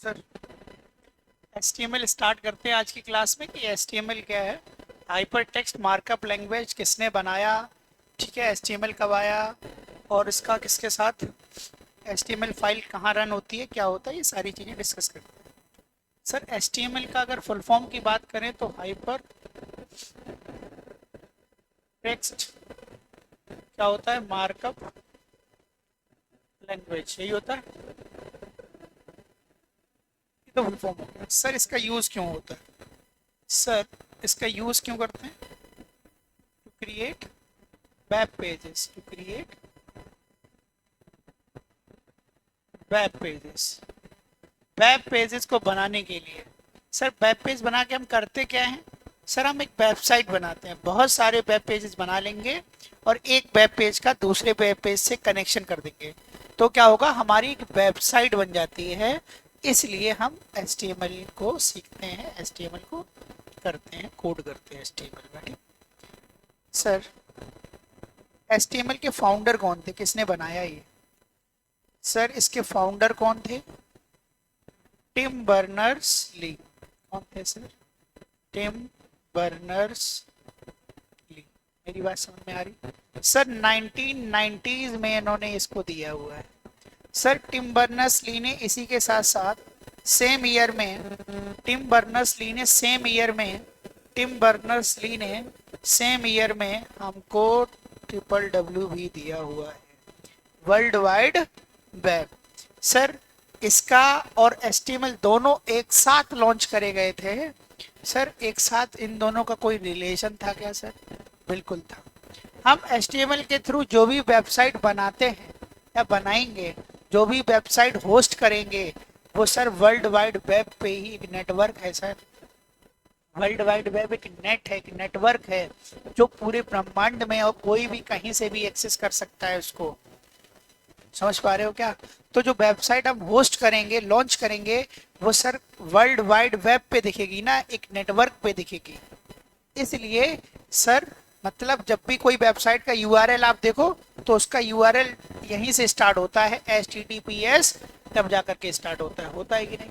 Sir HTML start करते हैं आज की क्लास में कि HTML क्या है। हाइपर टेक्स्ट मार्कअप लैंग्वेज किसने बनाया, ठीक है, HTML कब आया और इसका किसके साथ HTML फाइल कहाँ रन होती है, क्या होता है, ये सारी चीज़ें डिस्कस करते हैं। सर HTML का अगर फुल फॉर्म की बात करें तो हाइपर टेक्स्ट क्या होता है, मार्कअप लैंग्वेज, यही होता है। ये तो फुल फॉर्म हो गया। सर इसका यूज़ क्यों होता है, सर इसका यूज़ क्यों करते हैं? To create web pages, to create web pages, web pages को बनाने के लिए। सर वेब पेज बना के हम करते क्या हैं? सर हम एक वेबसाइट बनाते हैं, बहुत सारे वेब पेजेस बना लेंगे और एक वेब पेज का दूसरे वेब पेज से कनेक्शन कर देंगे, तो क्या होगा, हमारी एक वेबसाइट बन जाती है। इसलिए हम HTML को सीखते हैं, HTML को करते हैं, कोड करते हैं HTML में, ठीक। सर HTML के फाउंडर कौन थे, किसने बनाया ये? सर इसके फाउंडर कौन थे? Tim Berners Lee. कौन थे सर? टिम बर्नर्स ली। मेरी बात समझ में आ रही? सर 1990s में इन्होंने इसको दिया हुआ है। सर टिम बर्नर्स ली ने इसी के साथ साथ सेम ईयर में टिम बर्नर्स ली ने सेम ईयर में टिम बर्नर्स ली ने सेम ईयर में हमको WWW भी दिया हुआ है, वर्ल्ड वाइड वेब। सर इसका और HTML दोनों एक साथ लॉन्च करे गए थे। सर एक साथ इन दोनों का कोई रिलेशन था क्या सर? बिल्कुल था। हम HTML के थ्रू जो भी वेबसाइट बनाते हैं या बनाएंगे, जो भी वेबसाइट होस्ट करेंगे, वो सर वर्ल्ड वाइड वेब पे ही एक नेटवर्क है सर। वर्ल्ड वाइड वेब एक नेट है, एक नेटवर्क है जो पूरे ब्रह्मांड में और कोई भी कहीं से भी एक्सेस कर सकता है उसको। समझ पा रहे हो क्या? तो जो वेबसाइट हम होस्ट करेंगे, लॉन्च करेंगे, वो सर वर्ल्ड वाइड वेब पे दिखेगी ना, एक नेटवर्क पे दिखेगी। इसलिए सर मतलब जब भी कोई वेबसाइट का URL आप देखो तो उसका URL यहीं से स्टार्ट होता है, HTTPS तब जाकर के स्टार्ट होता है कि नहीं?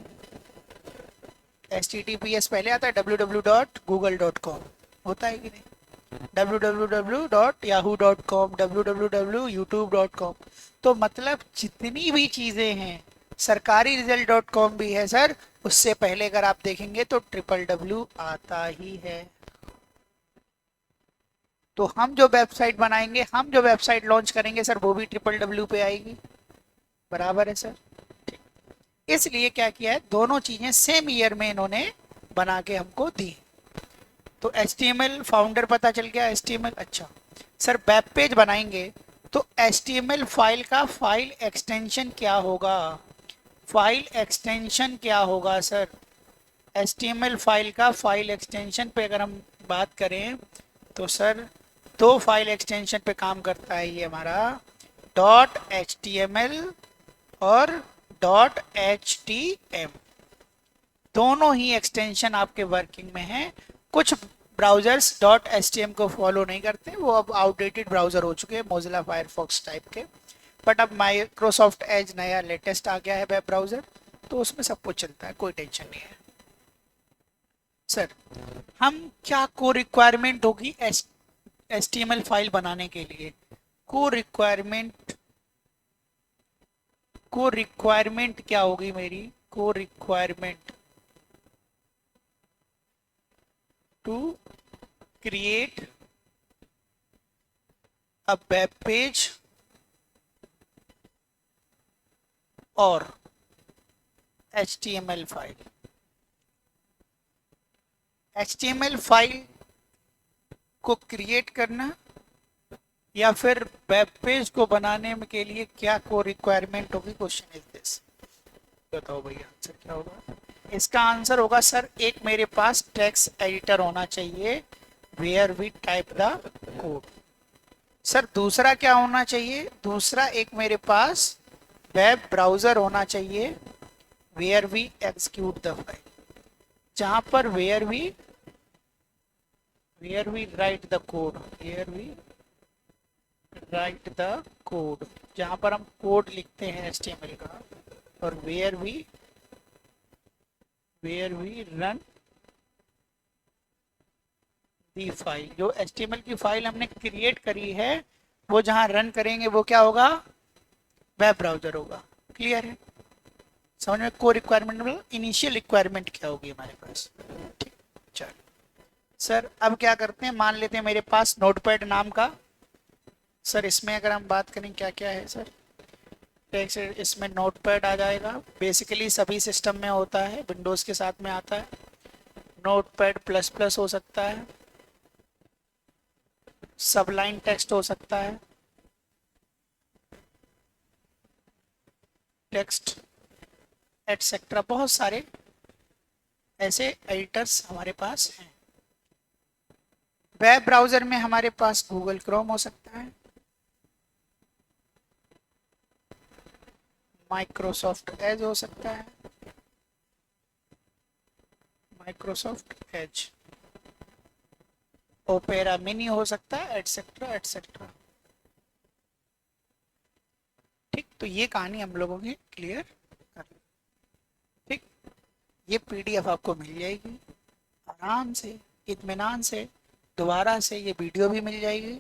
HTTPS पहले आता है, www.google.com, होता है कि नहीं? www.yahoo.com, www.youtube.com। तो मतलब जितनी भी चीजें हैं, सरकारी रिजल्ट.com भी है सर, उससे पहले अगर आप देखेंगे तो WWW आता ही है। तो हम जो वेबसाइट बनाएंगे, हम जो वेबसाइट लॉन्च करेंगे सर, वो भी WWW पे आएगी। बराबर है सर? इसलिए क्या किया है, दोनों चीजें सेम ईयर में इन्होंने बना के हमको दी। तो HTML फाउंडर पता चल गया, HTML। अच्छा सर वेब पेज बनाएंगे तो HTML फाइल का फाइल एक्सटेंशन क्या होगा? फाइल एक्सटेंशन क्या होगा सर? HTML फाइल का फाइल एक्सटेंशन पे अगर हम बात करें तो सर दो फाइल एक्सटेंशन पे काम करता है ये हमारा, .html और .htm। दोनों ही एक्सटेंशन आपके वर्किंग में हैं। कुछ ब्राउजर्स .htm को फॉलो नहीं करते, वो अब आउटडेटेड ब्राउजर हो चुके हैं, मोजिला फायरफॉक्स टाइप के। बट अब माइक्रोसॉफ्ट एज नया लेटेस्ट आ गया है वेब ब्राउजर, तो उसमें सब कुछ चलता है, कोई टेंशन नहीं है। सर हम क्या को रिक्वायरमेंट होगी HTML फाइल बनाने के लिए? को रिक्वायरमेंट क्या होगी मेरी? को requirement to create a web page और HTML फाइल। HTML फाइल को क्रिएट करना या फिर वेब पेज को बनाने के लिए क्या को रिक्वायरमेंट होगी? Question is this. बताओ भैया आंसर क्या होगा? इसका आंसर होगा सर, एक मेरे पास टेक्स्ट एडिटर होना चाहिए where we type the code. Sir दूसरा क्या होना चाहिए? दूसरा एक मेरे पास वेब ब्राउजर होना चाहिए where we execute the file, जहां पर where we write the code, where we write the code, जहां पर हम कोड लिखते हैं HTML का, और where we where we run the file, जो HTML की फाइल हमने क्रिएट करी है वो जहां रन करेंगे वो क्या होगा, वेब ब्राउजर होगा। क्लियर है, समझ में? को रिक्वायरमेंट मतलब इनिशियल रिक्वायरमेंट क्या होगी हमारे पास। ठीक, चलो सर अब क्या करते हैं, मान लेते हैं मेरे पास नोटपैड नाम का, सर इसमें अगर हम बात करें क्या क्या है सर, टेक्स्ट इसमें नोटपैड आ जाएगा, बेसिकली सभी सिस्टम में होता है, विंडोज़ के साथ में आता है। नोटपैड प्लस प्लस हो सकता है, सबलाइन टेक्स्ट हो सकता है, टेक्स्ट एटसेट्रा, बहुत सारे ऐसे एडिटर्स हमारे पास हैं। वेब ब्राउजर में हमारे पास गूगल क्रोम हो सकता है, माइक्रोसॉफ्ट एज हो सकता है, माइक्रोसॉफ्ट एज, ओपेरा मिनी हो सकता है, एटसेट्रा एटसेट्रा। ठीक, तो ये कहानी हम लोगों की क्लियर कर ली। ठीक, ये PDF आपको मिल जाएगी आराम से, इत्मीनान से, दोबारा से ये वीडियो भी मिल जाएगी,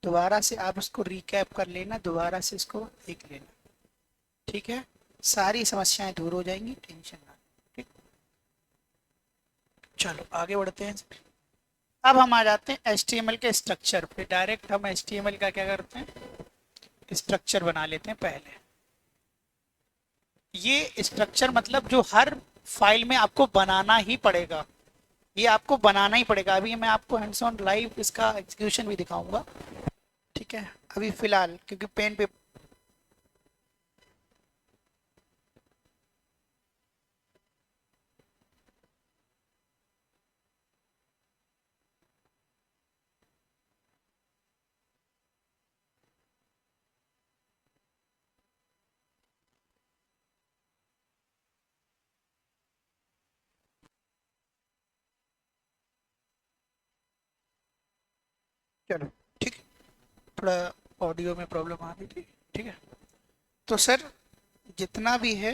दोबारा से आप उसको रिकैप कर लेना, दोबारा से इसको देख लेना। ठीक है, सारी समस्याएं दूर हो जाएंगी, टेंशन ना। ठीक, चलो आगे बढ़ते हैं। अब हम आ जाते हैं HTML के स्ट्रक्चर पे, डायरेक्ट हम HTML का क्या करते हैं, स्ट्रक्चर बना लेते हैं पहले। ये स्ट्रक्चर मतलब जो हर फाइल में आपको बनाना ही पड़ेगा, ये आपको बनाना ही पड़ेगा। अभी मैं आपको हैंड्स ऑन लाइव इसका एग्जीक्यूशन भी दिखाऊंगा। ठीक है, अभी फिलहाल क्योंकि पेन पे चलो ठीक है, थोड़ा ऑडियो में प्रॉब्लम आ गई थी। ठीक है, तो सर जितना भी है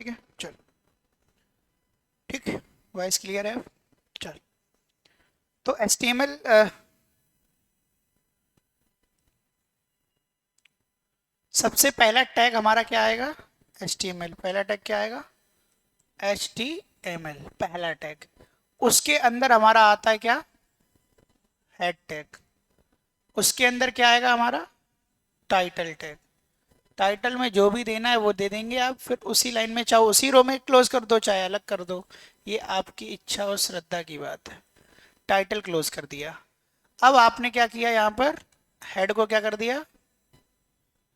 ठीक है, चलो ठीक है, वॉइस क्लियर है। चल, तो HTML सबसे पहला टैग हमारा क्या आएगा, HTML पहला टैग क्या आएगा, HTML पहला टैग। उसके अंदर हमारा आता है क्या, हेड टैग। उसके अंदर क्या आएगा हमारा, टाइटल टैग। टाइटल में जो भी देना है वो दे देंगे आप, फिर उसी लाइन में चाहे उसी रो में क्लोज कर दो चाहे अलग कर दो, ये आपकी इच्छा और श्रद्धा की बात है। टाइटल क्लोज कर दिया। अब आपने क्या किया, यहाँ पर हेड को क्या कर दिया,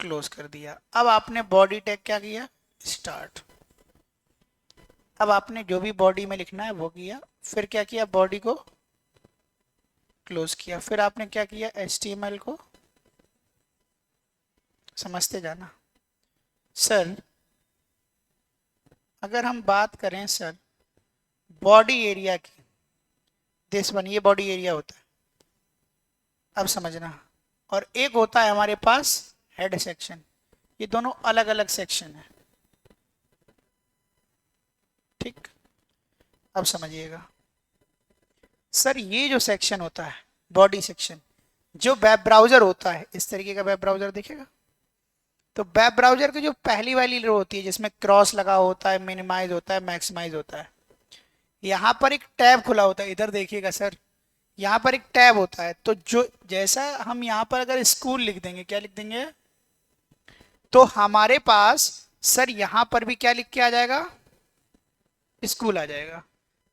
क्लोज कर दिया। अब आपने बॉडी टैग क्या किया, स्टार्ट। अब आपने जो भी बॉडी में लिखना है वो किया, फिर क्या किया, बॉडी को क्लोज किया, फिर आपने क्या किया, HTML को, समझते जाना। सर अगर हम बात करें सर बॉडी एरिया की, दिस वन, ये बॉडी एरिया होता है, अब समझना। और एक होता है हमारे पास हेड सेक्शन, ये दोनों अलग अलग सेक्शन है। ठीक, अब समझिएगा। सर ये जो सेक्शन होता है बॉडी सेक्शन, जो वेब ब्राउजर होता है, इस तरीके का वेब ब्राउजर दिखेगा, तो वेब ब्राउजर की जो पहली वाली रो होती है जिसमें क्रॉस लगा होता है, मिनिमाइज होता है, मैक्सिमाइज होता है, यहाँ पर एक टैब खुला होता है, इधर देखिएगा सर, यहाँ पर एक टैब होता है। तो जो जैसा हम यहाँ पर अगर स्कूल लिख देंगे, क्या लिख देंगे, तो हमारे पास सर यहाँ पर भी क्या लिख के आ जाएगा, स्कूल आ जाएगा।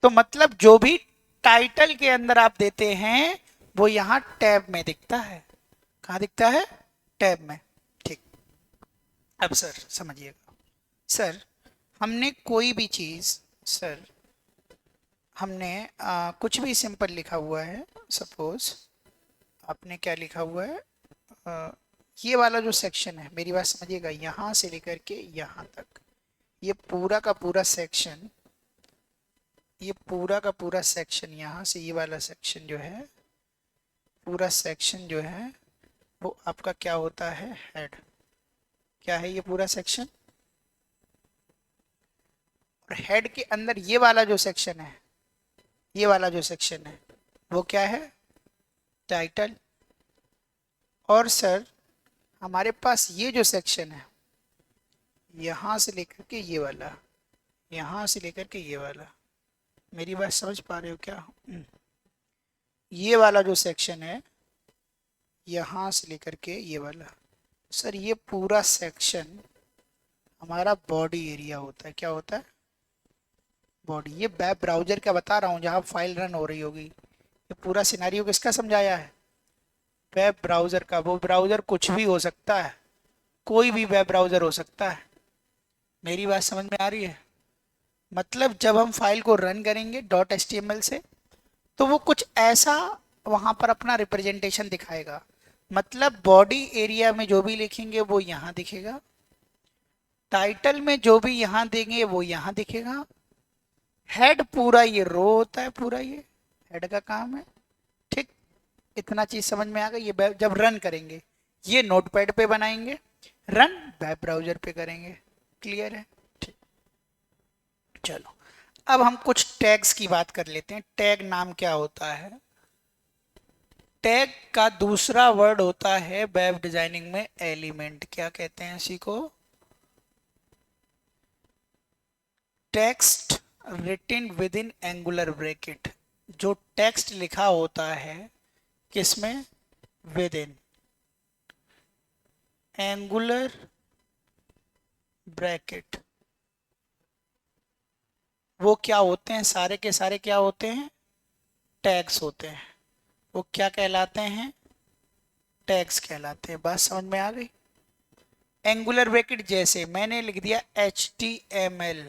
तो मतलब जो भी टाइटल के अंदर आप देते हैं वो यहाँ टैब में दिखता है। कहाँ दिखता है, टैब में। ठीक, अब सर समझिएगा। सर हमने कोई भी चीज, सर हमने कुछ भी सिंपल लिखा हुआ है, सपोज आपने क्या लिखा हुआ है, आ, ये वाला जो सेक्शन है, मेरी बात समझिएगा, यहाँ से लेकर के यहाँ तक, ये पूरा का पूरा सेक्शन ये पूरा का पूरा सेक्शन, यहाँ से ये वाला सेक्शन जो है, पूरा सेक्शन जो है वो आपका क्या होता है, हेड। क्या है ये पूरा सेक्शन? और हेड के अंदर ये वाला जो सेक्शन है, ये वाला जो सेक्शन है वो क्या है, टाइटल। और सर हमारे पास ये जो सेक्शन है, यहां से लेकर के ये वाला, यहां से लेकर के ये वाला, मेरी बात समझ पा रहे हो क्या? ये वाला जो सेक्शन है, यहां से लेकर के ये वाला, सर ये पूरा सेक्शन हमारा बॉडी एरिया होता है। क्या होता है? बॉडी। ये वेब ब्राउजर का बता रहा हूँ जहाँ फाइल रन हो रही होगी। ये पूरा सिनेरियो किसका समझाया है? वेब ब्राउजर का। वो ब्राउजर कुछ भी हो सकता है, कोई भी वेब ब्राउजर हो सकता है। मेरी बात समझ में आ रही है? मतलब जब हम फाइल को रन करेंगे .html से, तो वो कुछ ऐसा वहां पर अपना रिप्रेजेंटेशन दिखाएगा। मतलब बॉडी एरिया में जो भी लिखेंगे वो यहाँ दिखेगा, टाइटल में जो भी यहाँ देंगे वो यहाँ दिखेगा। हेड पूरा ये रो होता है, पूरा ये हेड का काम है। ठीक, इतना चीज समझ में आ गई। ये जब रन करेंगे, ये नोटपैड पे बनाएंगे, रन वेब ब्राउजर पे करेंगे। क्लियर है? ठीक, चलो अब हम कुछ टैग्स की बात कर लेते हैं। टैग नाम क्या होता है? टैग का दूसरा वर्ड होता है वेब डिजाइनिंग में एलिमेंट। क्या कहते हैं इसी को? Text written within angular bracket. जो टेक्स्ट लिखा होता है किसमें? विद इन एंगुलर ब्रैकेट, वो क्या होते हैं? सारे के सारे क्या होते हैं? टैग्स होते हैं। वो क्या कहलाते हैं? टैग्स कहलाते हैं। बात समझ में आ गई? एंगुलर ब्रैकेट, जैसे मैंने लिख दिया HTML,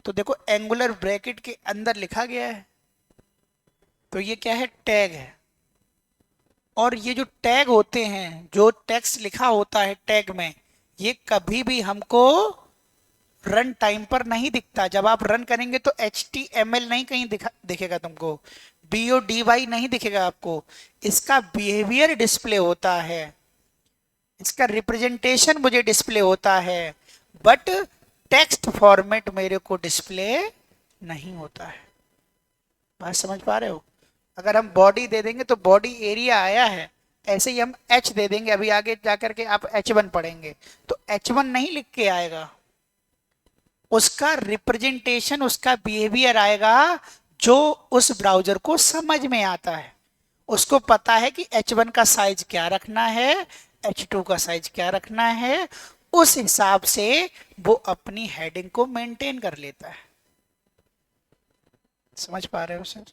तो देखो एंगुलर ब्रैकेट के अंदर लिखा गया है, तो ये क्या है? टैग है। और ये जो टैग होते हैं, जो टेक्स्ट लिखा होता है टैग में, ये कभी भी हमको रन टाइम पर नहीं दिखता। जब आप रन करेंगे तो HTML नहीं कहीं दिखेगा तुमको, BODY नहीं दिखेगा आपको। इसका बिहेवियर डिस्प्ले होता है, इसका रिप्रेजेंटेशन मुझे डिस्प्ले होता है, बट टेक्स्ट फॉर्मेट मेरे को डिस्प्ले नहीं होता है। बात समझ पा रहे हो? अगर हम बॉडी दे देंगे तो बॉडी एरिया आया है, ऐसे ही हम H दे देंगे, अभी आगे जाकर के आप H1 पढ़ेंगे तो H1 नहीं लिख के आएगा, उसका रिप्रेजेंटेशन, उसका बिहेवियर आएगा जो उस ब्राउजर को समझ में आता है। उसको पता है कि H1 का साइज क्या रखना है, H2 का साइज क्या रखना है, उस हिसाब से वो अपनी हेडिंग को मेंटेन कर लेता है। समझ पा रहे हो सर?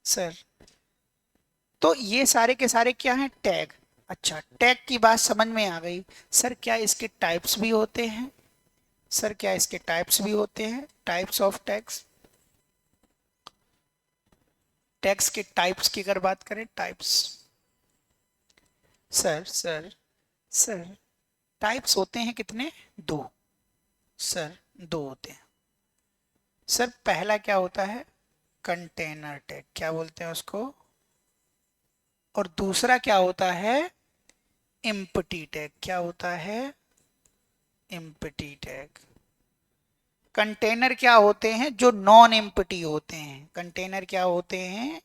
सर तो ये सारे के सारे क्या हैं? टैग। अच्छा, टैग की बात समझ में आ गई। सर क्या इसके टाइप्स भी होते हैं? सर क्या इसके टाइप्स भी होते हैं? Types of tags. टैग्स के टाइप्स की अगर बात करें, types, sir sir sir types होते हैं कितने? दो। सर दो होते हैं। सर पहला क्या होता है? कंटेनर टैग, क्या बोलते हैं उसको? और दूसरा क्या होता है? Empty tag. क्या होता है? Empty tag. कंटेनर क्या होते हैं? जो नॉन एम्प्टी होते हैं। कंटेनर क्या होते हैं?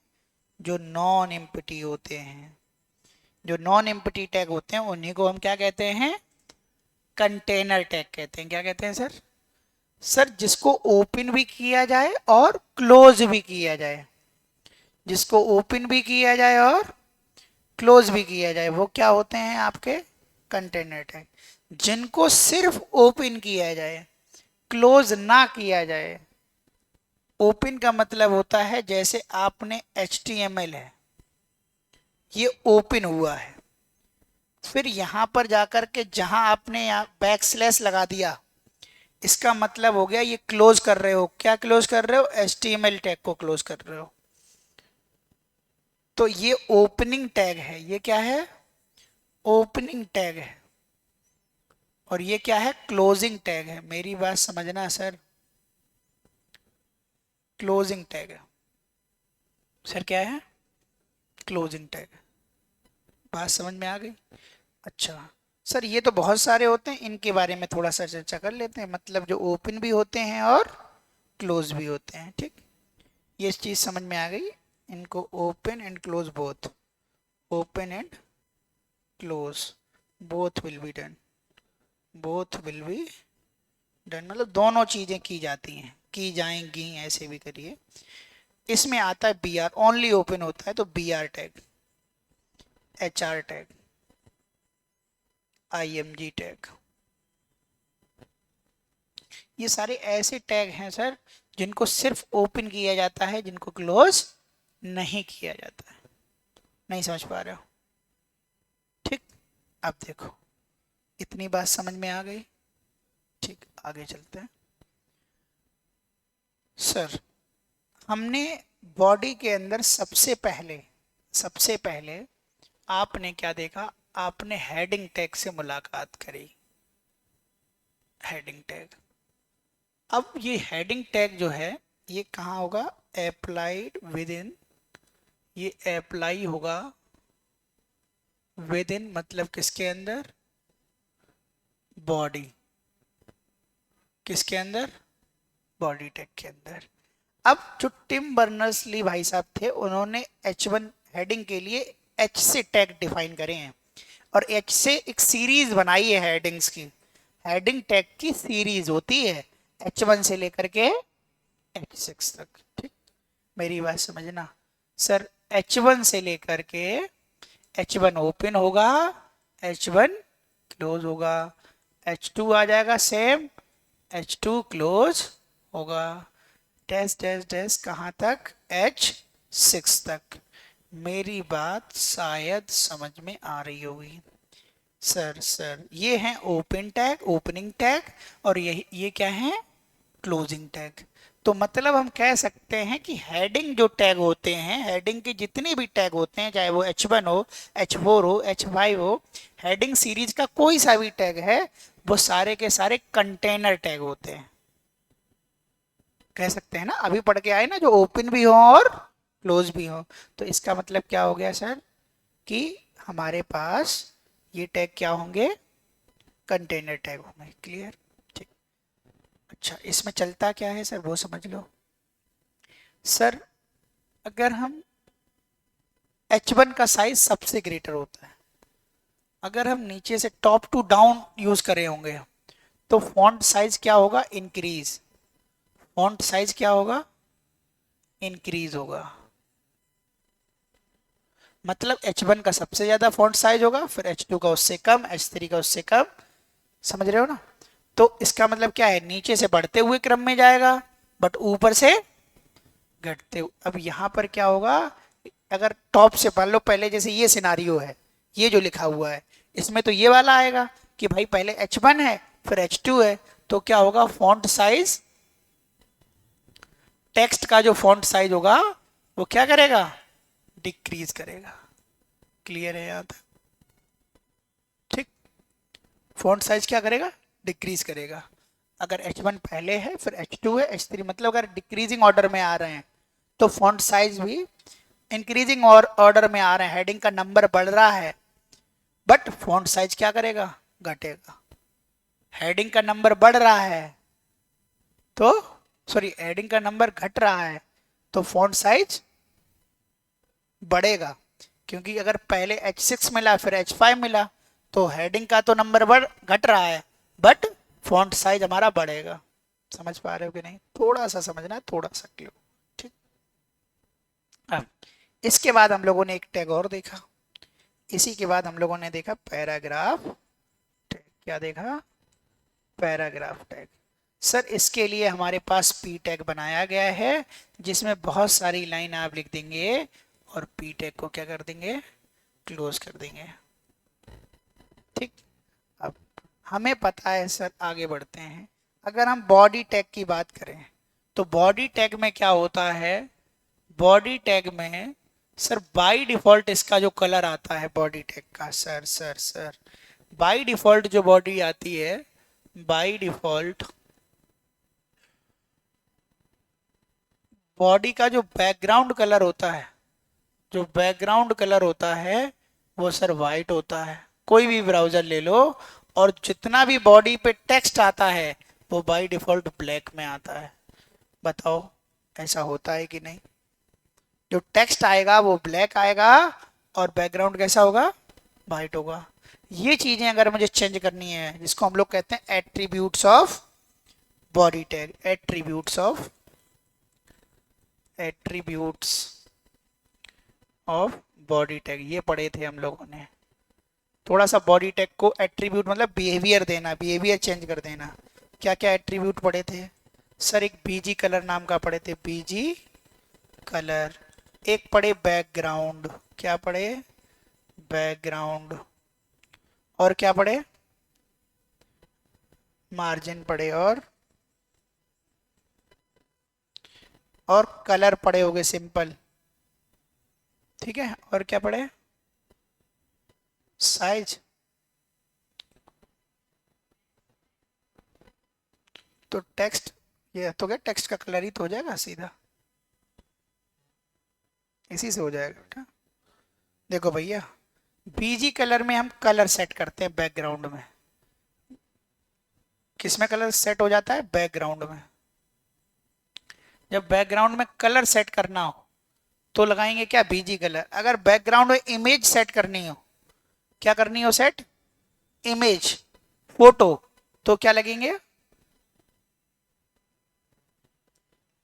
जो नॉन एम्प्टी होते हैं। जो नॉन एम्प्टी टैग होते हैं उन्हीं को हम क्या कहते हैं? कंटेनर टैग कहते हैं। क्या कहते हैं सर? सर जिसको ओपन भी किया जाए और क्लोज भी किया जाए, जिसको ओपन भी किया जाए और क्लोज भी किया जाए, वो क्या होते हैं? आपके कंटेनर टैग। जिनको सिर्फ ओपन किया जाए, क्लोज ना किया जाए। ओपन का मतलब होता है जैसे आपने HTML है, ये ओपन हुआ है, फिर यहां पर जाकर के जहां आपने यहाँ बैकस्लैश लगा दिया, इसका मतलब हो गया ये क्लोज कर रहे हो। क्या क्लोज कर रहे हो? HTML टैग को क्लोज कर रहे हो। तो ये ओपनिंग टैग है। ये क्या है? ओपनिंग टैग है। और ये क्या है? क्लोजिंग टैग है। मेरी बात समझना सर। क्लोजिंग टैग है सर, क्या है? Closing tag. बात समझ में आ गई? अच्छा सर, ये तो बहुत सारे होते हैं, इनके बारे में थोड़ा सा चर्चा कर लेते हैं। मतलब जो ओपन भी होते हैं और क्लोज भी होते हैं, ठीक। ये चीज समझ में आ गई। इनको open and close both, open and close both will be done, both will be done, मतलब दोनों चीजें की जाती हैं, की जाएंगी, ऐसे भी करिए। इसमें आता है बी आर, ओनली ओपन होता है तो B R tag, H R tag, I M G tag, ये सारे ऐसे टैग हैं सर जिनको सिर्फ ओपन किया जाता है, जिनको क्लोज नहीं किया जाता है। नहीं समझ पा रहे हो? ठीक। अब देखो, इतनी बात समझ में आ गई। ठीक, आगे चलते हैं। सर, हमने बॉडी के अंदर सबसे पहले आपने क्या देखा? आपने हेडिंग टैग से मुलाकात करी, हेडिंग टैग। अब ये हेडिंग टैग जो है ये कहाँ होगा? अप्लाइड विद इन, ये अप्लाई होगा विद इन, मतलब किसके अंदर? बॉडी। किसके अंदर? बॉडी टैग के अंदर। अब जो टिम बर्नर्स ली भाई साहब थे, उन्होंने H1 हेडिंग के लिए H से टैग डिफाइन करे हैं, और H से एक सीरीज बनाई है हेडिंग्स की। हेडिंग टैग की सीरीज होती है H1 से लेकर के H6 तक, ठीक। मेरी बात समझना सर, H1 से लेकर के H1 ओपन होगा, H1 क्लोज होगा, H2 आ जाएगा सेम, H2 क्लोज होगा, डैश डैश डैश कहाँ तक? H6 तक। मेरी बात शायद समझ में आ रही होगी। सर ये है ओपन टैग, ओपनिंग टैग, और ये क्या है? Closing tag. तो मतलब हम कह सकते हैं कि हेडिंग जो टैग होते हैं, हेडिंग के जितने भी टैग होते हैं, चाहे वो H1 हो, H4 हो, H5 हो, हेडिंग सीरीज का कोई सा भी टैग है, वो सारे के सारे कंटेनर टैग होते हैं। कह सकते हैं ना, अभी पढ़ के आए ना, जो ओपन भी हो और क्लोज भी हो। तो इसका मतलब क्या हो गया सर? कि हमारे पास ये टैग क्या होंगे? कंटेनर टैग होंगे। क्लियर? ठीक। अच्छा, इसमें चलता क्या है सर, वो समझ लो। सर, अगर हम H1 का साइज सबसे ग्रेटर होता है, अगर हम नीचे से टॉप टू डाउन यूज करे होंगे, तो फॉन्ट साइज क्या होगा? इंक्रीज। फॉन्ट साइज क्या होगा? इंक्रीज होगा। मतलब H1 का सबसे ज्यादा फॉन्ट साइज होगा, फिर H2 का उससे कम, H3 का उससे कम। समझ रहे हो ना? तो इसका मतलब क्या है? नीचे से बढ़ते हुए क्रम में जाएगा, बट ऊपर से घटते हुए। अब यहां पर क्या होगा? अगर टॉप से मान लो, पहले जैसे ये सिनारियो है, ये जो लिखा हुआ है, इसमें तो ये वाला आएगा कि भाई पहले H1 है, फिर H2 है, तो क्या होगा? फॉन्ट साइज, टेक्स्ट का जो फॉन्ट साइज होगा वो क्या करेगा? डिक्रीज करेगा। क्लियर है यहां तक? ठीक। फॉन्ट साइज क्या करेगा? डिक्रीज करेगा। अगर H1 पहले है, फिर H2 है, H3, मतलब अगर डिक्रीजिंग ऑर्डर में आ रहे हैं, तो फॉन्ट साइज भी इंक्रीजिंग और ऑर्डर में आ रहे हैं, हेडिंग का नंबर बढ़ रहा है, बट फॉन्ट साइज क्या करेगा? घटेगा। हेडिंग का नंबर बढ़ रहा है तो, सॉरी, हेडिंग का नंबर घट रहा है तो फॉन्ट साइज बढ़ेगा। क्योंकि अगर पहले H6 मिला, फिर H5 मिला, तो हेडिंग का तो नंबर घट रहा है, बट फॉन्ट साइज हमारा बढ़ेगा। समझ पा रहे हो कि नहीं? थोड़ा सा समझना है, थोड़ा सा क्लियर। ठीक। अब इसके बाद हम लोगों ने एक टैग और देखा। इसी के बाद हम लोगों ने देखा पैराग्राफ टैग। क्या देखा? Paragraph tag. सर, इसके लिए हमारे पास पी टैग बनाया गया है, जिसमें बहुत सारी लाइन आप लिख देंगे और पी टैग को क्या कर देंगे? क्लोज कर देंगे। ठीक। अब हमें पता है सर, आगे बढ़ते हैं। अगर हम बॉडी टैग की बात करें, तो बॉडी टैग में क्या होता है? बॉडी टैग में सर बाय डिफॉल्ट इसका जो कलर आता है बॉडी टैग का, सर बाय डिफॉल्ट जो बॉडी आती है, बाय डिफॉल्ट बॉडी का जो बैकग्राउंड कलर होता है, जो बैकग्राउंड कलर होता है वो सर वाइट होता है। कोई भी ब्राउजर ले लो और जितना भी बॉडी पे टेक्स्ट आता है वो बाय डिफॉल्ट ब्लैक में आता है। बताओ ऐसा होता है कि नहीं? जो टेक्स्ट आएगा वो ब्लैक आएगा और बैकग्राउंड कैसा होगा? वाइट होगा। ये चीजें अगर मुझे चेंज करनी है, जिसको हम लोग कहते हैं attributes of body tag, attributes of body tag, ये पढ़े थे हम लोगों ने। थोड़ा सा बॉडी टैग को एट्रीब्यूट मतलब बिहेवियर देना, बिहेवियर चेंज कर देना। क्या क्या एट्रीब्यूट पढ़े थे सर? एक बीजी कलर नाम का पढ़े थे, बीजी कलर। एक पढ़े बैकग्राउंड, क्या पढ़े? बैकग्राउंड। और क्या पढ़े? मार्जिन पढ़े। और कलर पढ़े होगे सिंपल, ठीक है। और क्या पढ़े? साइज। तो टेक्स्ट, ये तो क्या टेक्स्ट का कलर ही तो हो जाएगा सीधा, इसी से हो जाएगा बेटा। देखो भैया, बीजी कलर में हम कलर सेट करते हैं बैकग्राउंड में। किसमें कलर सेट हो जाता है? बैकग्राउंड में। जब बैकग्राउंड में कलर सेट करना हो तो लगाएंगे क्या? BG colour. अगर बैकग्राउंड में इमेज सेट करनी हो, क्या करनी हो सेट? इमेज, फोटो, तो क्या लगेंगे?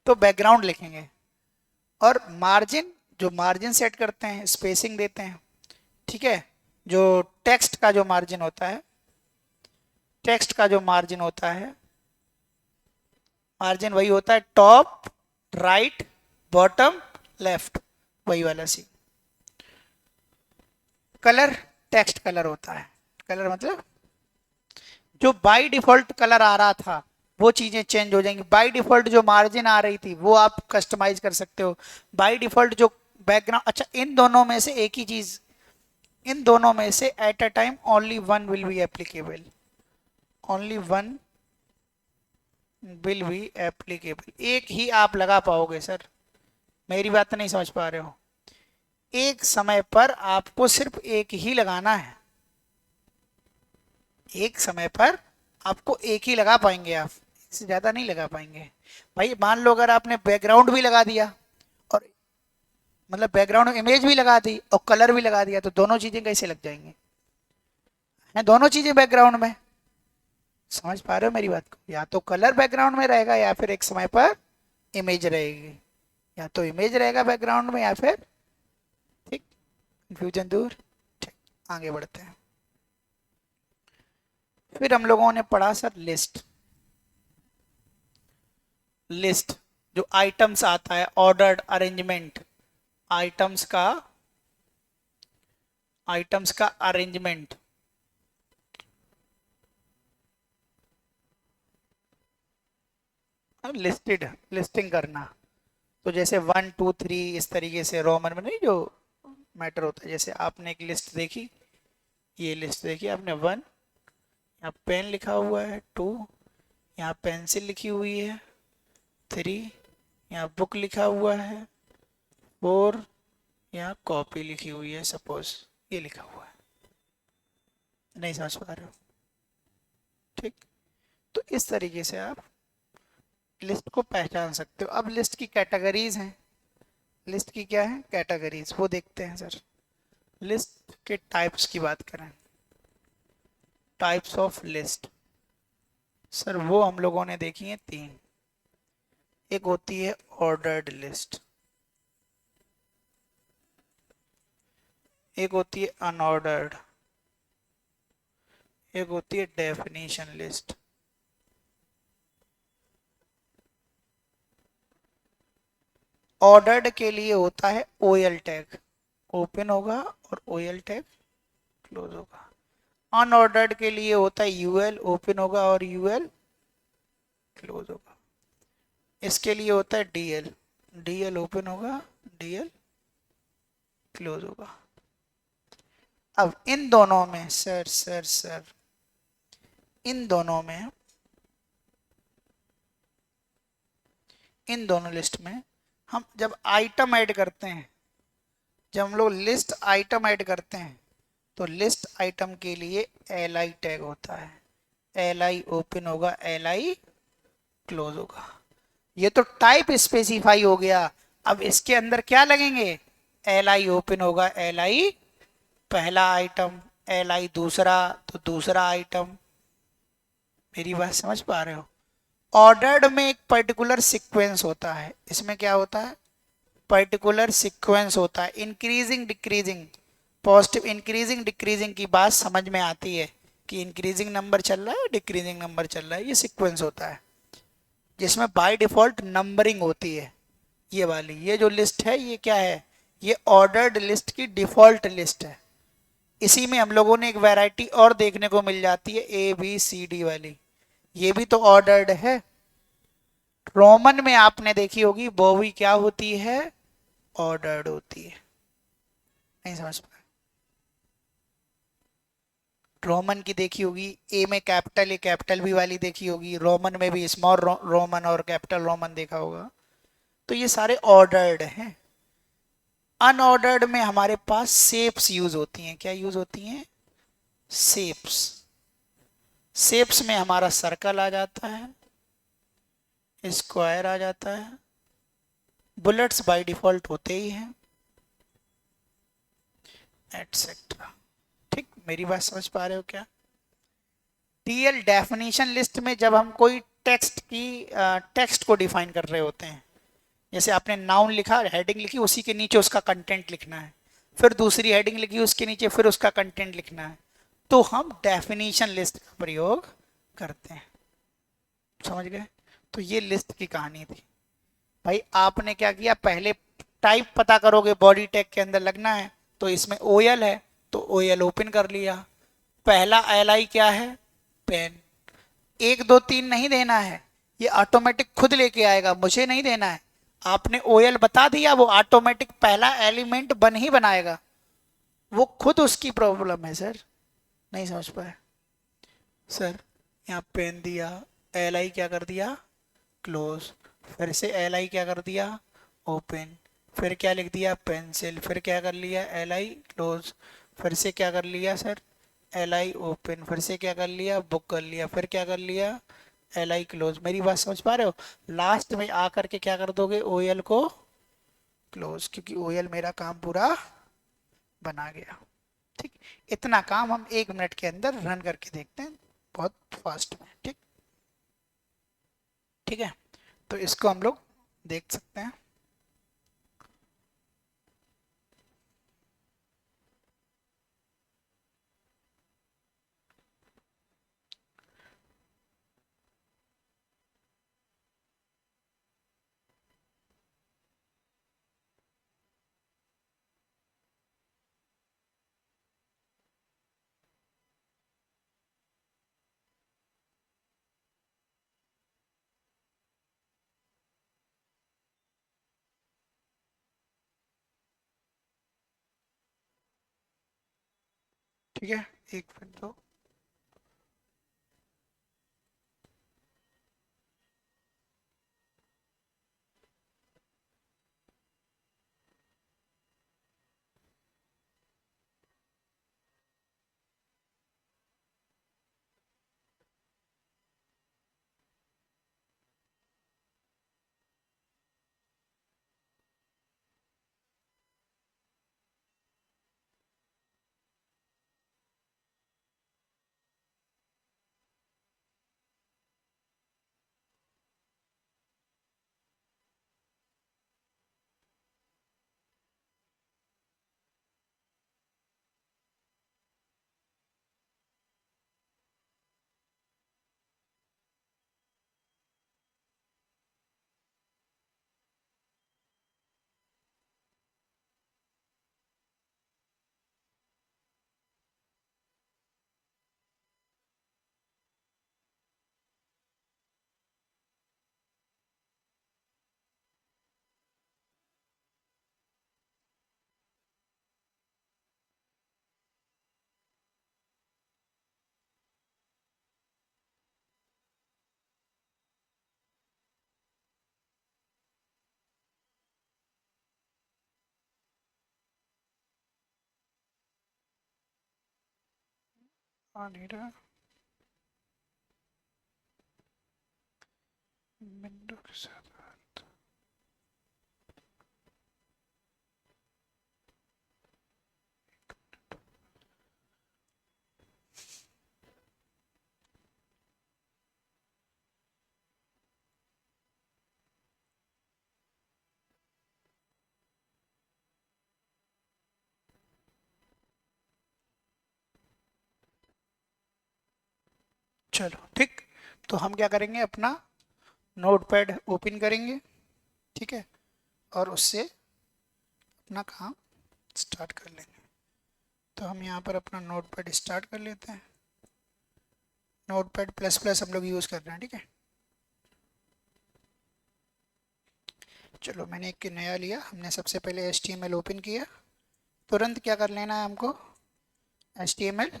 तो बैकग्राउंड लिखेंगे। और मार्जिन, जो मार्जिन सेट करते हैं, स्पेसिंग देते हैं, ठीक है। जो टेक्स्ट का जो मार्जिन होता है, टेक्स्ट का जो मार्जिन होता है, मार्जिन वही होता है टॉप, राइट, बॉटम, लेफ्ट, वही वाला सी। कलर, टेक्स्ट कलर होता है। कलर मतलब जो बाय डिफॉल्ट कलर आ रहा था वो चीजें चेंज हो जाएंगी। बाय डिफॉल्ट जो मार्जिन आ रही थी वो आप कस्टमाइज कर सकते हो। बाय डिफॉल्ट जो बैकग्राउंड, अच्छा इन दोनों में से एक ही चीज, इन दोनों में से at a time only one will be applicable, only one will be applicable. एक ही आप लगा पाओगे सर, मेरी बात नहीं समझ पा रहे हो। एक समय पर आपको सिर्फ एक ही लगाना है, एक समय पर आपको एक ही लगा पाएंगे आप, इससे ज्यादा नहीं लगा पाएंगे। भाई मान लो अगर आपने बैकग्राउंड भी लगा दिया और मतलब बैकग्राउंड इमेज भी लगा दी और कलर भी लगा दिया तो दोनों चीजें कैसे लग जाएंगी? है दोनों चीजें बैकग्राउंड में। समझ पा रहे हो मेरी बात को? या तो कलर बैकग्राउंड में रहेगा या फिर एक समय पर इमेज रहेगी, या तो इमेज रहेगा बैकग्राउंड में या फिर, ठीक, कंफ्यूजन दूर। ठीक, आगे बढ़ते हैं। फिर हम लोगों ने पढ़ा सर लिस्ट। लिस्ट जो आइटम्स आता है, ऑर्डर्ड अरेंजमेंट, आइटम्स का, आइटम्स का अरेंजमेंट। लिस्टेड, लिस्टिंग करना। तो जैसे 1 2 3 इस तरीके से रोमन में नहीं जो मैटर होता है। जैसे आपने एक लिस्ट देखी, ये लिस्ट देखी आपने, 1 यहाँ पेन लिखा हुआ है, 2 यहाँ पेंसिल लिखी हुई है, 3 यहाँ बुक लिखा हुआ है, 4 यहाँ कॉपी लिखी हुई है, सपोज ये लिखा हुआ है। नहीं समझ पा रहे हो? ठीक, तो इस तरीके से आप लिस्ट को पहचान सकते हो। अब लिस्ट की कैटेगरीज हैं, लिस्ट की क्या है? कैटेगरीज, वो देखते हैं सर। लिस्ट के टाइप्स की बात करें, टाइप्स ऑफ लिस्ट, सर वो हम लोगों ने देखी है 3। एक होती है ऑर्डर्ड लिस्ट, एक होती है अनऑर्डर्ड, एक होती है डेफिनेशन लिस्ट। ऑर्डर्ड के लिए होता है ओएल टैग, ओपन होगा और ओएल टैग क्लोज होगा। अनऑर्डर्ड के लिए होता है यूएल, ओपन होगा और यूएल क्लोज होगा। इसके लिए होता है डीएल, डीएल ओपन होगा, डीएल क्लोज होगा। अब इन दोनों में सर इन दोनों में, इन दोनों लिस्ट में हम जब आइटम ऐड करते हैं, जब हम लोग लिस्ट आइटम ऐड करते हैं, तो लिस्ट आइटम के लिए एल आई टैग होता है। एल आई ओपन होगा, एल आई क्लोज होगा। ये तो टाइप स्पेसिफाई हो गया। अब इसके अंदर क्या लगेंगे? एल आई ओपन होगा, एल आई पहला आइटम, एल आई दूसरा तो दूसरा आइटम। मेरी बात समझ पा रहे हो? ऑर्डर्ड में एक पर्टिकुलर सीक्वेंस होता है, इसमें क्या होता है? पर्टिकुलर सीक्वेंस होता है, increasing decreasing. Positive increasing decreasing की बात समझ में आती है कि इंक्रीजिंग नंबर चल रहा है, डिक्रीजिंग नंबर चल रहा है, ये सीक्वेंस होता है जिसमें बाय डिफॉल्ट नंबरिंग होती है। ये वाली, ये जो लिस्ट है ये क्या है? ये ऑर्डर्ड लिस्ट की डिफॉल्ट लिस्ट है। इसी में हम लोगों ने एक वैरायटी और देखने को मिल जाती है, ए बी सी डी वाली। ये भी तो ऑर्डर्ड है। रोमन में आपने देखी होगी वो भी क्या होती है? ऑर्डर्ड होती है। नहीं समझ पाए? रोमन की देखी होगी, ए में कैपिटल, ए कैपिटल बी वाली देखी होगी, रोमन में भी स्मॉल रोमन और कैपिटल रोमन देखा होगा। तो ये सारे ऑर्डर्ड हैं। अनऑर्डर्ड में हमारे पास शेप्स यूज होती हैं। क्या यूज होती हैं? शेप्स। शेप्स में हमारा सर्कल आ जाता है, स्क्वायर आ जाता है, बुलेट्स बाय डिफॉल्ट होते ही हैं, एटसेट्रा। ठीक, मेरी बात समझ पा रहे हो क्या? टीएल डेफिनेशन लिस्ट में जब हम कोई टेक्स्ट को डिफाइन कर रहे होते हैं, जैसे आपने नाउन लिखा, हेडिंग लिखी, उसी के नीचे उसका कंटेंट लिखना है, फिर दूसरी हेडिंग लिखी, उसके नीचे फिर उसका कंटेंट लिखना है, तो हम डेफिनेशन लिस्ट का प्रयोग करते हैं। समझ गए? तो ये लिस्ट की कहानी थी। भाई आपने क्या किया, पहले टाइप पता करोगे, बॉडी टैग के अंदर लगना है, तो इसमें ओएल है तो ओएल ओपन कर लिया। पहला एल आई क्या है? पेन। एक दो तीन नहीं देना है, ये ऑटोमेटिक खुद लेके आएगा, मुझे नहीं देना है। आपने ओएल बता दिया, वो ऑटोमेटिक पहला एलिमेंट बन ही बनाएगा। वो खुद उसकी प्रॉब्लम है सर। नहीं समझ पाए? सर यहाँ पेन दिया, एल आई क्या कर दिया? क्लोज। फिर से एल आई क्या कर दिया? ओपन। फिर क्या लिख दिया? पेंसिल। फिर क्या कर लिया? L I close. फिर से क्या कर लिया सर? L I open. फिर से क्या कर लिया? बुक कर लिया। फिर क्या कर लिया? L I close. मेरी बात समझ पा रहे हो? लास्ट में आकर के क्या कर दोगे? ओ एल को क्लोज, क्योंकि ओ एल मेरा काम पूरा बना गया। ठीक, इतना काम हम 1 मिनट के अंदर रन करके देखते हैं, बहुत फास्ट में। ठीक, ठीक है, तो इसको हम लोग देख सकते हैं। ठीक है, एक मिनट दो। आ नहीं रहा। विंडो के साथ चलो ठीक। तो हम क्या करेंगे, अपना नोटपैड ओपन करेंगे, ठीक है, और उससे अपना काम स्टार्ट कर लेंगे। तो हम यहाँ पर अपना नोटपैड स्टार्ट कर लेते हैं। नोटपैड प्लस प्लस हम लोग यूज़ कर रहे हैं, ठीक है। चलो मैंने एक नया लिया, हमने सबसे पहले HTML ओपन किया। तुरंत क्या कर लेना है हमको, HTML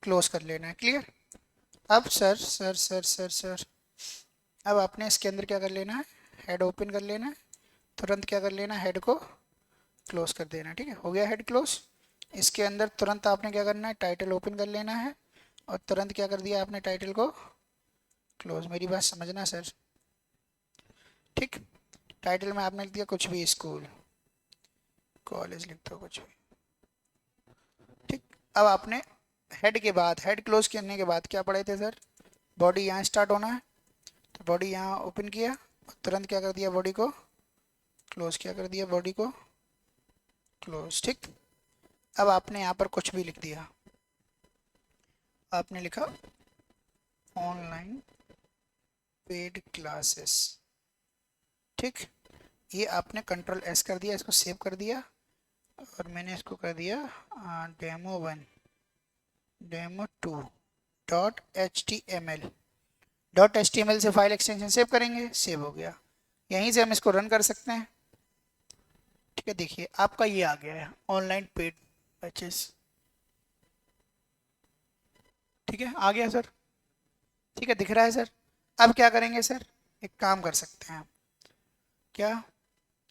क्लोज कर लेना है। क्लियर। अब सर अब आपने इसके अंदर क्या कर लेना है, हेड ओपन कर लेना है। तुरंत क्या कर लेना है, हेड को क्लोज कर देना है, ठीक है। हो गया हेड क्लोज। इसके अंदर तुरंत आपने क्या करना है, टाइटल ओपन कर लेना है, और तुरंत क्या कर दिया आपने, टाइटल को क्लोज। मेरी बात समझना सर, ठीक। टाइटल में आपने लिख दिया कुछ भी, स्कूल कॉलेज लिख दो कुछ भी, ठीक। अब आपने हेड के बाद, हेड क्लोज करने के बाद क्या पढ़े थे सर, बॉडी यहाँ स्टार्ट होना है। तो बॉडी यहाँ ओपन किया, और तुरंत क्या कर दिया, बॉडी को क्लोज, क्या कर दिया, बॉडी को क्लोज, ठीक। अब आपने यहाँ पर कुछ भी लिख दिया, आपने लिखा ऑनलाइन पेड क्लासेस, ठीक। ये आपने कंट्रोल S कर दिया, इसको सेव कर दिया, और मैंने इसको कर दिया डेमो1 डेमो2 .html। .html से फाइल एक्सटेंशन सेव करेंगे, सेव हो गया। यहीं से हम इसको रन कर सकते हैं, ठीक है। देखिए आपका ये आ गया है, ऑनलाइन पेड बैचेस, ठीक है, आ गया सर, ठीक है, दिख रहा है सर। अब क्या करेंगे सर, एक काम कर सकते हैं हम, क्या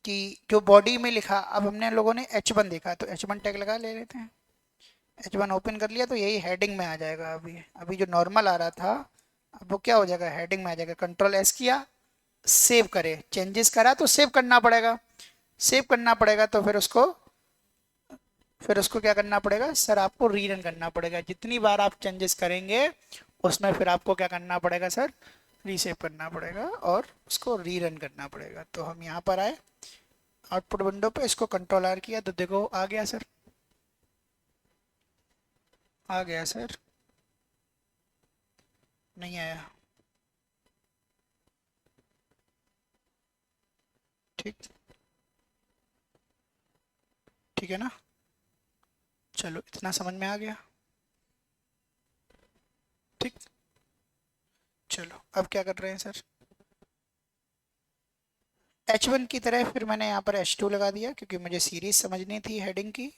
कि जो बॉडी में लिखा, अब हमने लोगों ने H1 देखा, तो H1 टैग लगा ले लेते हैं। H1 ओपन कर लिया, तो यही हेडिंग में आ जाएगा। अभी अभी जो नॉर्मल आ रहा था, अब वो क्या हो जाएगा, हेडिंग में आ जाएगा। कंट्रोल S किया, सेव करे, चेंजेस करा तो सेव करना पड़ेगा, सेव करना पड़ेगा, तो फिर उसको क्या करना पड़ेगा सर, आपको रीरन करना पड़ेगा। जितनी बार आप चेंजेस करेंगे उसमें फिर आपको क्या करना पड़ेगा सर, रीसेव करना पड़ेगा, और उसको रीरन करना पड़ेगा। तो हम यहाँ पर आए, आउटपुट विंडो पे, इसको कंट्रोल R किया, तो देखो आ गया सर, आ गया सर, नहीं आया, ठीक, ठीक है ना। चलो इतना समझ में आ गया, ठीक। चलो अब क्या कर रहे हैं सर, H1 की तरह फिर मैंने यहाँ पर H2 लगा दिया, क्योंकि मुझे सीरीज समझनी थी हेडिंग की।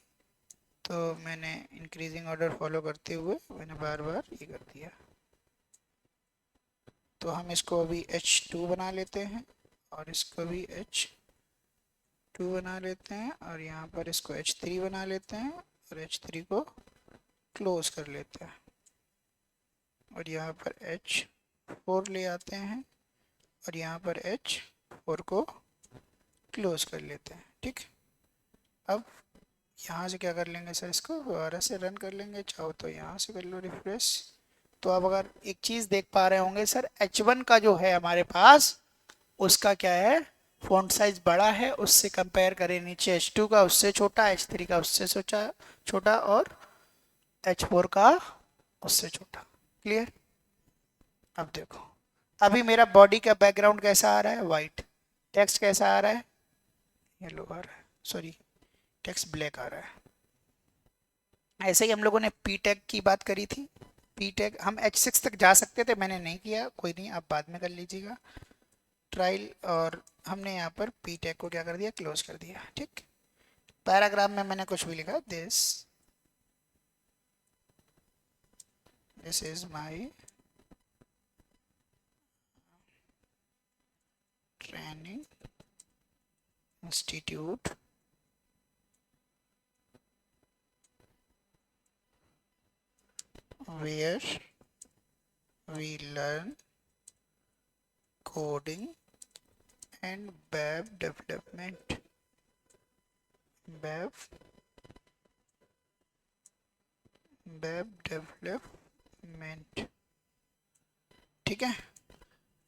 तो मैंने इंक्रीजिंग ऑर्डर फॉलो करते हुए मैंने बार बार ये कर दिया। तो हम इसको अभी H2 बना लेते हैं, और इसको भी H2 बना लेते हैं, और यहाँ पर इसको H3 बना लेते हैं, और H3 को क्लोज कर लेते हैं, और यहाँ पर H4 ले आते हैं, और यहाँ पर H4 को क्लोज कर लेते हैं, ठीक। अब यहाँ से क्या कर लेंगे सर, इसको दोबारा से रन कर लेंगे, चाहो तो यहाँ से कर लो रिफ्रेश। तो अब अगर एक चीज़ देख पा रहे होंगे सर, H1 का जो है हमारे पास, उसका क्या है, फॉन्ट साइज बड़ा है, उससे कंपेयर करें नीचे H2 का उससे छोटा, H3 का उससे छोटा छोटा, और H4 का उससे छोटा। क्लियर। अब देखो, अभी मेरा बॉडी का बैकग्राउंड कैसा आ रहा है, वाइट। टेक्स्ट कैसा आ रहा है, येलो आ रहा है, सॉरी टेक्स्ट ब्लैक आ रहा है। ऐसे ही हम लोगों ने पी टैग की बात करी थी। पी टैग हम H6 तक जा सकते थे, मैंने नहीं किया, कोई नहीं, आप बाद में कर लीजिएगा ट्रायल। और हमने यहाँ पर पी टैग को क्या कर दिया, क्लोज कर दिया, ठीक। पैराग्राफ में मैंने कुछ भी लिखा, this is my training institute where we learn coding and web development. Web development, ठीक है।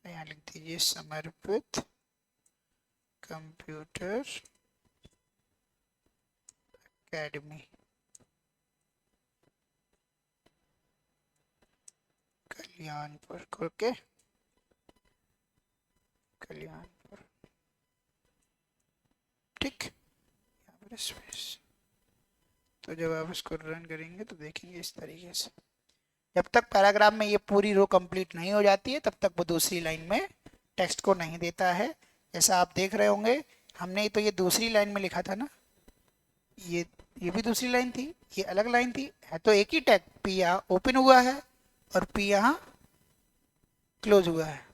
यहाँ लिख दीजिए समर्पित computer academy, Kalyanpur, okay, Kalyanpur, ठीक। यहाँ पर स्पेस, तो जब आप इसको रन करेंगे तो देखेंगे इस तरीके से। जब तक पैराग्राफ में ये पूरी रो कंप्लीट नहीं हो जाती है तब तक वो दूसरी लाइन में टेक्स्ट को नहीं देता है। जैसा आप देख रहे होंगे, हमने तो ये दूसरी लाइन में लिखा था ना, ये भी दूसरी लाइन थी, ये अलग लाइन थी, है तो एक ही टैग, पी यहाँ ओपन हुआ है और पी यहाँ क्लोज हुआ है।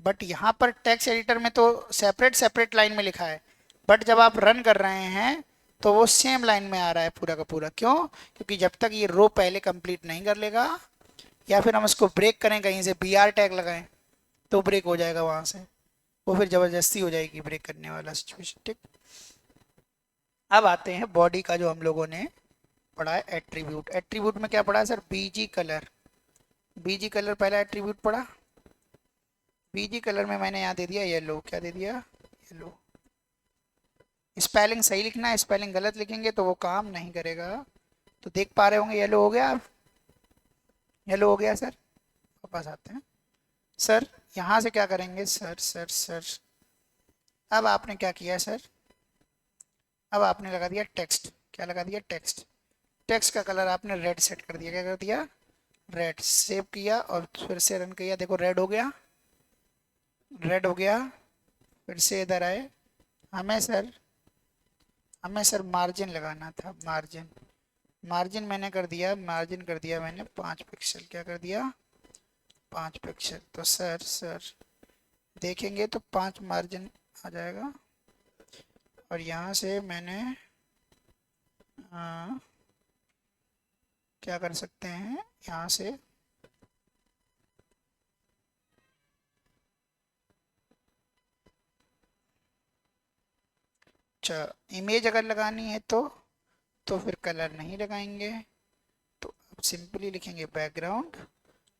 बट यहाँ पर टेक्स्ट एडिटर में तो सेपरेट सेपरेट लाइन में लिखा है, बट जब आप रन कर रहे हैं तो वो सेम लाइन में आ रहा है पूरा का पूरा। क्यों? क्योंकि जब तक ये रो पहले कंप्लीट नहीं कर लेगा, या फिर हम इसको ब्रेक करें, कहीं से BR टैग लगाएं तो ब्रेक हो जाएगा वहां से, वो फिर जबरदस्ती हो जाएगी ब्रेक करने वाला सिचुएशन, ठीक। अब आते हैं बॉडी का, जो हम लोगों ने पढ़ा है एट्रीब्यूट। एट्रीब्यूट में क्या पढ़ा है sir? BG colour. BG colour पहला एट्रीब्यूट पढ़ा। बीजी कलर में मैंने यहाँ दे दिया येलो। क्या दे दिया? येलो। स्पेलिंग सही लिखना है, स्पेलिंग गलत लिखेंगे तो वो काम नहीं करेगा। तो देख पा रहे होंगे येलो हो गया। येलो हो गया सर। वापस आते हैं सर, यहाँ से क्या करेंगे सर? सर सर अब आपने क्या किया सर? अब आपने लगा दिया टेक्स्ट। क्या लगा दिया? टेक्स्ट। टेक्स्ट का कलर आपने रेड सेट कर दिया। क्या कर दिया? रेड। सेव किया और फिर से रन किया, देखो रेड हो गया, रेड हो गया। फिर से इधर आए, हमें सर मार्जिन लगाना था। मार्जिन, मार्जिन मैंने कर दिया, मार्जिन कर दिया मैंने 5 पिक्सल। क्या कर दिया? 5 पिक्सल। तो सर देखेंगे तो 5 मार्जिन आ जाएगा। और यहाँ से मैंने क्या कर सकते हैं, यहाँ से अच्छा, इमेज अगर लगानी है तो फिर कलर नहीं लगाएंगे, तो अब सिंपली लिखेंगे बैकग्राउंड,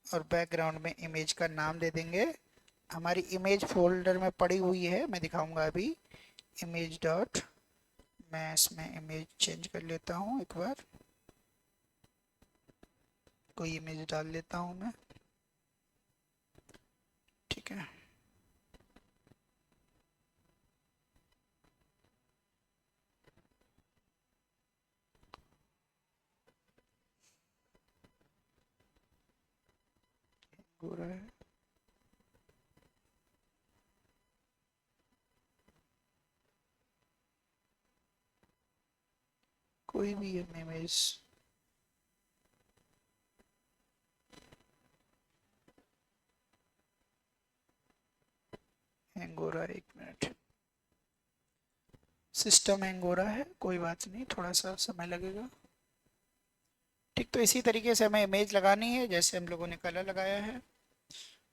और बैकग्राउंड में इमेज का नाम दे देंगे। हमारी इमेज फोल्डर में पड़ी हुई है, मैं दिखाऊंगा अभी। इमेज डॉट, मैं इसमें इमेज चेंज कर लेता हूँ एक बार, कोई इमेज डाल लेता हूँ मैं, ठीक है। हो रहा है, कोई भी इमेज, हैंग हो रहा है, 1 मिनट, सिस्टम हैंग हो रहा है, कोई बात नहीं, थोड़ा सा समय लगेगा, ठीक। तो इसी तरीके से हमें इमेज लगानी है जैसे हम लोगों ने कलर लगाया है,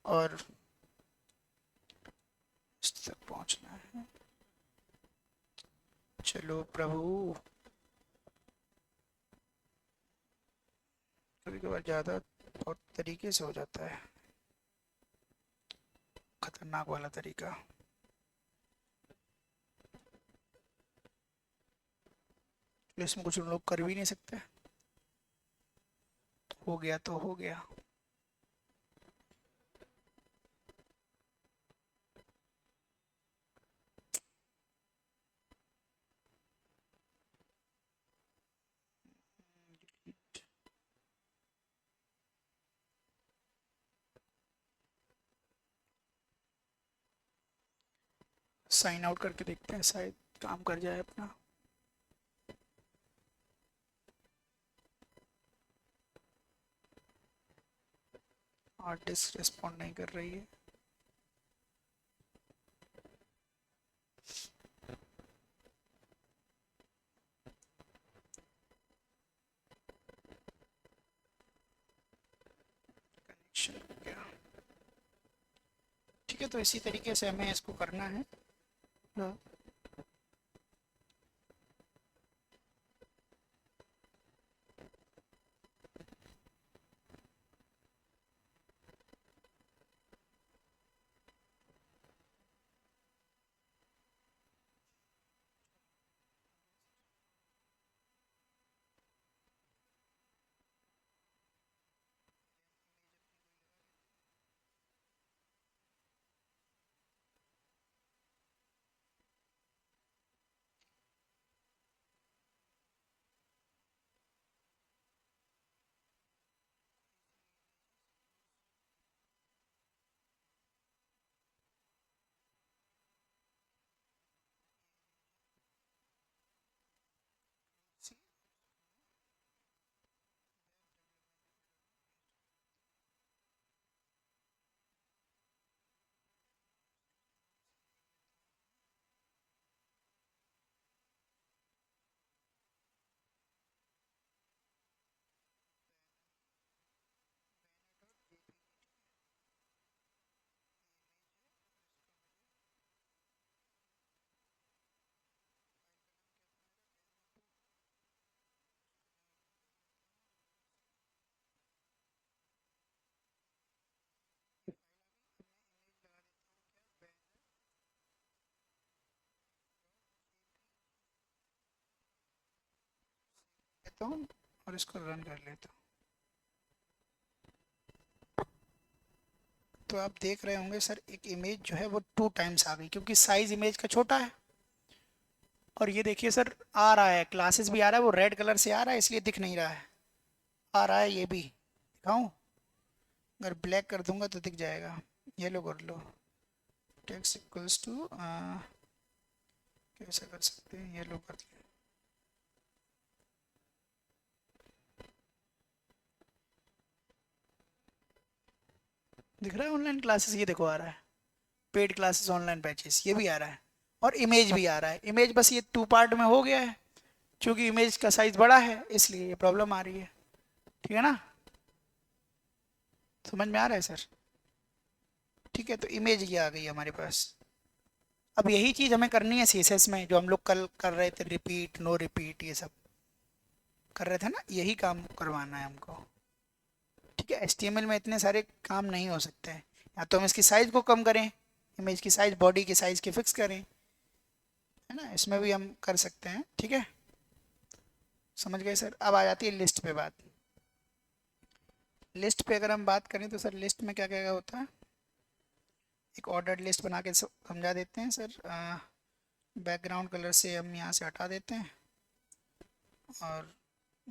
और इस तक पहुंचना है। चलो प्रभु, कभी कभार ज़्यादा बहुत तरीके से हो जाता है, खतरनाक वाला तरीका। तो इसमें कुछ लोग कर भी नहीं सकते, हो गया तो हो गया। साइन आउट करके देखते हैं, शायद काम कर जाए अपना। हार्ड डिस्क रिस्पॉन्ड नहीं कर रही है। ठीक है, तो इसी तरीके से हमें इसको करना है। हाँ। लेता हूँ और इसको रन कर लेता हूँ। तो आप देख रहे होंगे सर, एक इमेज जो है वो 2 टाइम्स आ गई, क्योंकि साइज इमेज का छोटा है। और ये देखिए सर, आ रहा है, क्लासेस भी आ रहा है, वो रेड कलर से आ रहा है इसलिए दिख नहीं रहा है। आ रहा है ये भी, दिखाऊं? अगर ब्लैक कर दूंगा तो दिख जाएगा। ये लो कर लो, टेक्स्ट इक्वल्स टू, कैसे कर सकते हैं, ये लो कर लो। दिख रहा है ऑनलाइन क्लासेस, ये देखो आ रहा है, पेड क्लासेस ऑनलाइन बैचेस, ये भी आ रहा है। और इमेज भी आ रहा है। इमेज बस ये 2 पार्ट में हो गया है, क्योंकि इमेज का साइज बड़ा है इसलिए ये प्रॉब्लम आ रही है। ठीक है ना? समझ में आ रहा है सर? ठीक है, तो इमेज ये आ गई हमारे पास। अब यही चीज़ हमें करनी है सीएसएस में, जो हम लोग कल कर रहे थे, रिपीट नो रिपीट ये सब कर रहे थे ना, यही काम करवाना है हमको। ठीक है, एचटीएमएल में इतने सारे काम नहीं हो सकते हैं। या तो हम इसकी साइज को कम करें, इमेज की साइज बॉडी की साइज की फिक्स करें, है ना, इसमें भी हम कर सकते हैं। ठीक है, समझ गए सर? अब आ जाती है लिस्ट पे बात। लिस्ट पे अगर हम बात करें तो सर, लिस्ट में क्या क्या होता है, एक ऑर्डर्ड लिस्ट बना के समझा देते हैं सर। बैकग्राउंड कलर से हम यहाँ से हटा देते हैं, और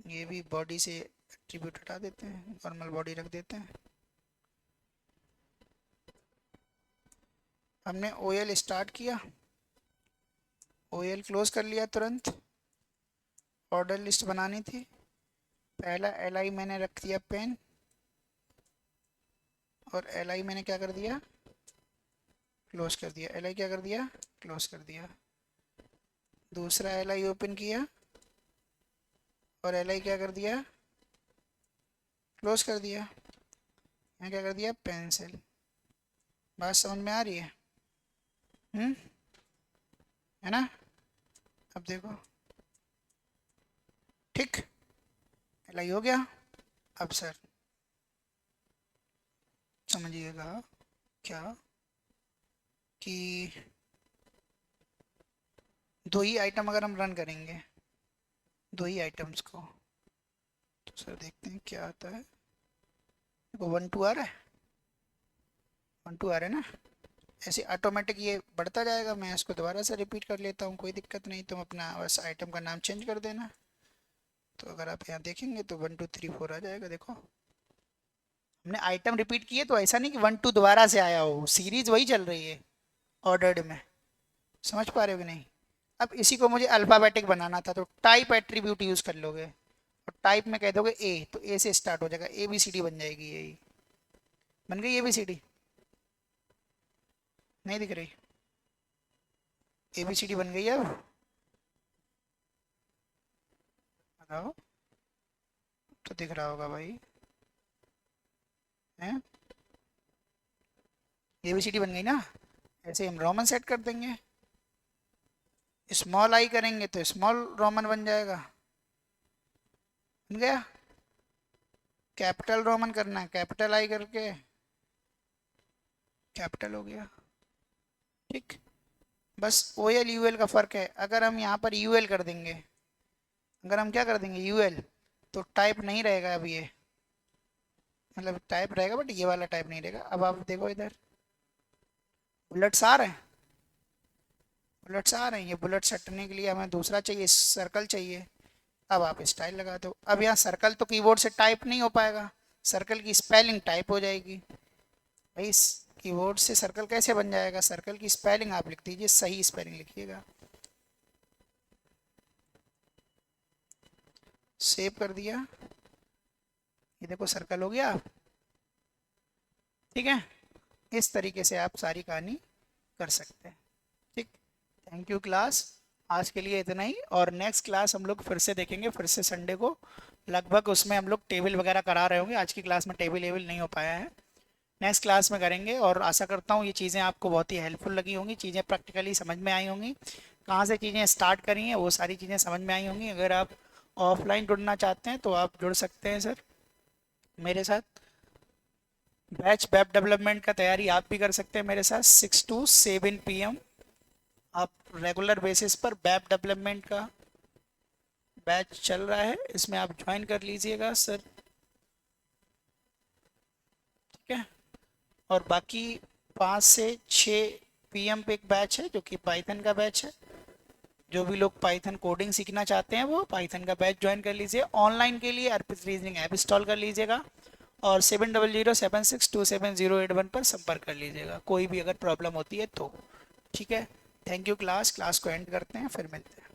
ये भी बॉडी से एट्रीब्यूट हटा देते हैं, नॉर्मल बॉडी रख देते हैं। हमने ओएल स्टार्ट किया, ओएल क्लोज कर लिया तुरंत। ऑर्डर लिस्ट बनानी थी, पहला एल मैंने रख दिया पेन, और एल मैंने क्या कर दिया, क्लोज कर दिया। एल क्या कर दिया, क्लोज कर दिया। दूसरा एल ओपन किया, और एल क्या कर दिया, क्लोज कर दिया। यहाँ क्या कर दिया, पेंसिल। बात समझ में आ रही है? हम्म, है ना? अब देखो, ठीक, एल हो गया। अब सर समझिएगा क्या, कि दो ही आइटम अगर हम रन करेंगे, दो ही आइटम्स को, तो सर देखते हैं क्या आता है। देखो 1 2 आ रहा है, 1 2 आ रहा है ना? ऐसे ऑटोमेटिक ये बढ़ता जाएगा। मैं इसको दोबारा से रिपीट कर लेता हूँ, कोई दिक्कत नहीं। तुम अपना बस आइटम का नाम चेंज कर देना। तो अगर आप यहाँ देखेंगे तो 1 2 3 4 आ जाएगा। देखो, हमने आइटम रिपीट किए, तो ऐसा नहीं कि 1 2 दोबारा से आया हो, सीरीज वही चल रही है ऑर्डर्ड में। समझ पा रहे हो कि नहीं? अब इसी को मुझे अल्फ़ाबेटिक बनाना था, तो टाइप एट्रीब्यूट यूज़ कर लोगे, और टाइप में कह दोगे ए, तो ए से स्टार्ट हो जाएगा, ए बी सी डी बन जाएगी। यही बन गई ए बी सी डी। नहीं दिख रही? ए बी सी डी बन गई है अब। बताओ, तो दिख रहा होगा भाई, है? ABCD बन गई ना। ऐसे हम रोमन सेट कर देंगे, स्मॉल आई करेंगे तो स्मॉल रोमन बन जाएगा, बन गया। कैपिटल रोमन करना है, कैपिटल आई करके कैपिटल हो गया, ठीक। बस OL UL का फर्क है, अगर हम यहाँ पर UL कर देंगे, अगर हम क्या कर देंगे UL, तो टाइप नहीं रहेगा अब ये, मतलब टाइप रहेगा बट ये वाला टाइप नहीं रहेगा। अब आप देखो इधर बुलेट्स आ रहे हैं, बुलेट्स आ रहे हैं, ये बुलेट्स हटने के लिए हमें दूसरा चाहिए, सर्कल चाहिए। अब आप स्टाइल लगा दो। अब यहाँ सर्कल तो कीबोर्ड से टाइप नहीं हो पाएगा, सर्कल की स्पेलिंग टाइप हो जाएगी। भाई इस कीबोर्ड से सर्कल कैसे बन जाएगा, सर्कल की स्पेलिंग आप लिख दीजिए, सही स्पेलिंग लिखिएगा। सेव कर दिया, ये देखो सर्कल हो गया, ठीक है। इस तरीके से आप सारी कहानी कर सकते हैं, ठीक। थैंक यू क्लास, आज के लिए इतना ही। और नेक्स्ट क्लास हम लोग फिर से देखेंगे, फिर से संडे को लगभग, उसमें हम लोग टेबल वगैरह करा रहे होंगे। आज की क्लास में टेबल वेबल नहीं हो पाया है, नेक्स्ट क्लास में करेंगे। और आशा करता हूँ ये चीज़ें आपको बहुत ही हेल्पफुल लगी होंगी, चीज़ें प्रैक्टिकली समझ में आई होंगी, कहाँ से चीज़ें स्टार्ट करी हैं वो सारी चीज़ें समझ में आई होंगी। अगर आप ऑफलाइन जुड़ना चाहते हैं तो आप जुड़ सकते हैं सर मेरे साथ। बैच वेब डेवलपमेंट का तैयारी आप भी कर सकते हैं मेरे साथ, 6 to 7 PM आप रेगुलर बेसिस पर वेब डेवलपमेंट का बैच चल रहा है, इसमें आप ज्वाइन कर लीजिएगा सर, ठीक है। और बाकी 5 से 6 PM पे एक बैच है जो कि पाइथन का बैच है। जो भी लोग पाइथन कोडिंग सीखना चाहते हैं वो पाइथन का बैच ज्वाइन कर लीजिए। ऑनलाइन के लिए अर्पित रीजनिंग ऐप इंस्टॉल कर लीजिएगा और 7007627081 पर संपर्क कर लीजिएगा, कोई भी अगर प्रॉब्लम होती है तो, ठीक है। थैंक यू क्लास, क्लास को एंड करते हैं, फिर मिलते हैं।